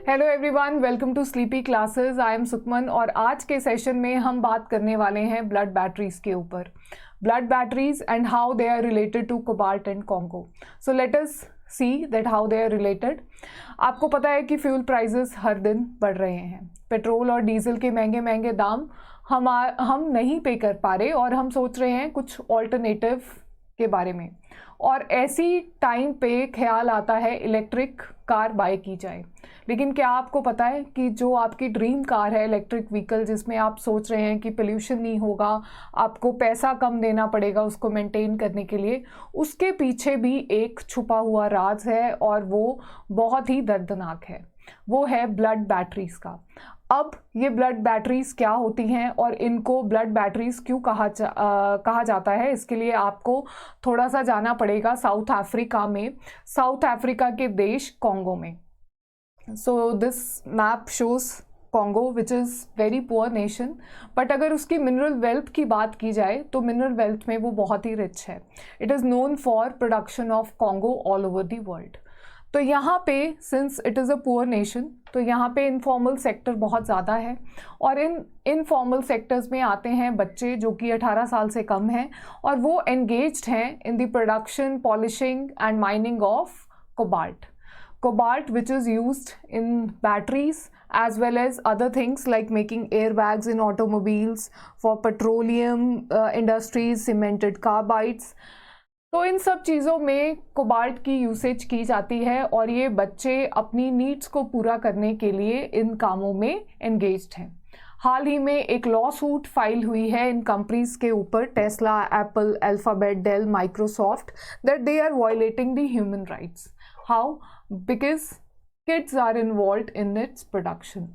Hello everyone, welcome to sleepy classes. I am Sukman और आज के सेशन में हम बात करने वाले हैं ब्लड बैटरीज के ऊपर। Blood batteries and how they are related to cobalt and Congo. So let us see that how they are related. आपको पता है कि फ्यूल प्राइसेस हर दिन बढ़ रहे हैं। पेट्रोल और डीजल के महंगे महंगे दाम हम नहीं पे कर पा रहे और हम सोच रहे हैं कुछ ऑल्टरनेटिव के बारे में। और ऐसी टाइम पे ख्याल आता है इलेक्ट्रिक कार बाय की जाए। लेकिन क्या आपको पता है कि जो आपकी ड्रीम कार है, इलेक्ट्रिक व्हीकल, जिसमें आप सोच रहे हैं कि पोल्यूशन नहीं होगा, आपको पैसा कम देना पड़ेगा उसको मेंटेन करने के लिए, उसके पीछे भी एक छुपा हुआ राज है और वो बहुत ही दर्दनाक है। वो है ब्लड बैटरीज का। अब ये ब्लड बैटरीज क्या होती हैं और इनको ब्लड बैटरीज क्यों कहा जाता है, इसके लिए आपको थोड़ा सा जाना पड़ेगा साउथ अफ्रीका में, साउथ अफ्रीका के देश कॉन्गो में। So this map shows Congo which is very poor nation, but अगर उसकी मिनरल वेल्थ की बात की जाए तो मिनरल वेल्थ में वो बहुत ही रिच है। It is known for production of Congo all over the world. तो यहाँ पे since it is a poor nation, तो यहाँ पे इनफॉर्मल सेक्टर बहुत ज़्यादा है और इन इनफॉर्मल सेक्टर्स में आते हैं बच्चे जो कि 18 साल से कम हैं और वो एंगेज्ड हैं in the production, polishing and mining of cobalt which is used in batteries as well as other things like making airbags in automobiles, for petroleum industries, cemented carbides। तो इन सब चीज़ों में कोबाल्ट की यूसेज की जाती है और ये बच्चे अपनी नीड्स को पूरा करने के लिए इन कामों में एंगेज्ड हैं। हाल ही में एक लॉ सूट फाइल हुई है इन कंपनीज के ऊपर, Tesla, Apple, Alphabet, Dell, Microsoft, that they are violating the human rights. How? Because kids are involved in its production।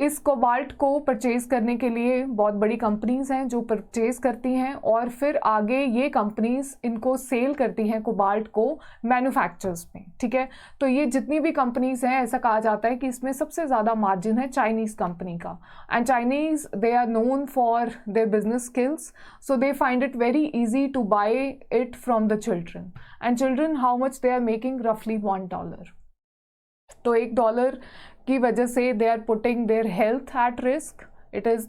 इस कोबाल्ट को परचेज करने के लिए बहुत बड़ी कंपनीज हैं जो परचेज करती हैं और फिर आगे ये कंपनीज इनको सेल करती हैं कोबाल्ट को मैन्युफैक्चरर्स में। ठीक है, तो ये जितनी भी कंपनीज हैं, ऐसा कहा जाता है कि इसमें सबसे ज़्यादा मार्जिन है चाइनीज़ कंपनी का। And Chinese, they are known for their business skills, so they find it very easy to buy it from the children. And children, how much they are making? रफली $1। तो $1 की वजह से they are putting their health at risk. It is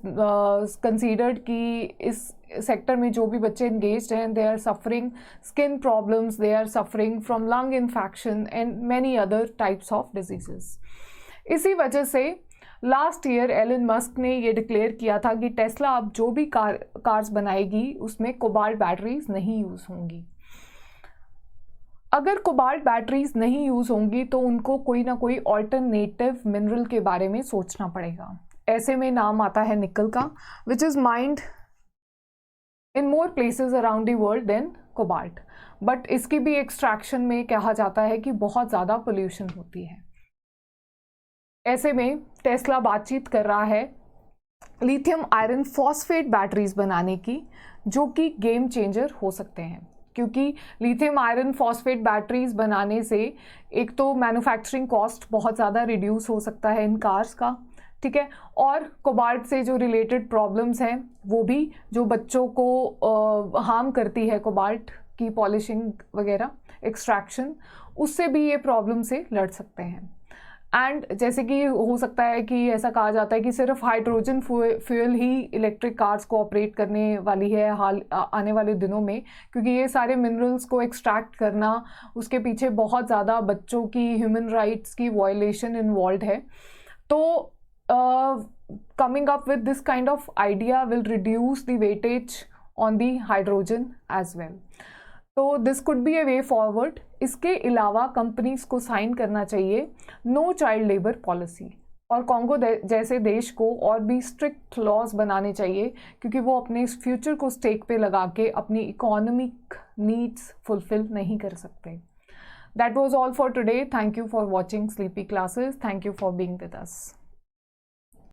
considered कि इस सेक्टर में जो भी बच्चे इंगेज्ड हैं, they are suffering skin problems, they are suffering from lung infection and many other types of diseases. इसी वजह से लास्ट ईयर एलन मस्क ने ये डिक्लेयर किया था कि टेस्ला अब जो भी कार्स बनाएगी उसमें कोबाल्ट बैटरीज नहीं यूज़ होंगी। अगर कोबाल्ट बैटरीज नहीं यूज़ होंगी तो उनको कोई ना कोई ऑल्टरनेटिव मिनरल के बारे में सोचना पड़ेगा। ऐसे में नाम आता है निकल का, which is mined in more places around the world than cobalt. But इसकी भी एक्सट्रैक्शन में कहा जाता है कि बहुत ज़्यादा पोल्यूशन होती है। ऐसे में टेस्ला बातचीत कर रहा है लिथियम आयरन फॉस्फेट बैटरीज बनाने की, जो कि गेम चेंजर हो सकते हैं। क्योंकि लिथियम आयरन फॉस्फेट बैटरीज बनाने से एक तो मैन्युफैक्चरिंग कॉस्ट बहुत ज़्यादा रिड्यूस हो सकता है इन कार्स का, ठीक है, और कोबाल्ट से जो रिलेटेड प्रॉब्लम्स हैं वो भी, जो बच्चों को हार्म करती है कोबाल्ट की पॉलिशिंग वगैरह, एक्सट्रैक्शन, उससे भी ये प्रॉब्लम से लड़ सकते हैं। एंड जैसे कि हो सकता है कि ऐसा कहा जाता है कि सिर्फ हाइड्रोजन फ्यूल ही इलेक्ट्रिक कार्स को ऑपरेट करने वाली है आने वाले दिनों में, क्योंकि ये सारे मिनरल्स को एक्सट्रैक्ट करना, उसके पीछे बहुत ज़्यादा बच्चों की ह्यूमन राइट्स की वायलेशन इन्वॉल्व है। तो coming up with this kind of idea will reduce the weightage on the hydrogen as well. तो this could be a way forward. इसके अलावा कंपनीज को साइन करना चाहिए नो चाइल्ड लेबर पॉलिसी, और कॉन्गो जैसे देश को और भी स्ट्रिक्ट लॉज बनाने चाहिए, क्योंकि वो अपने फ्यूचर को स्टेक पे लगा के अपनी इकोनॉमिक नीड्स फुलफिल नहीं कर सकते। That was all for today. Thank you for watching sleepy classes. Thank you for being with us.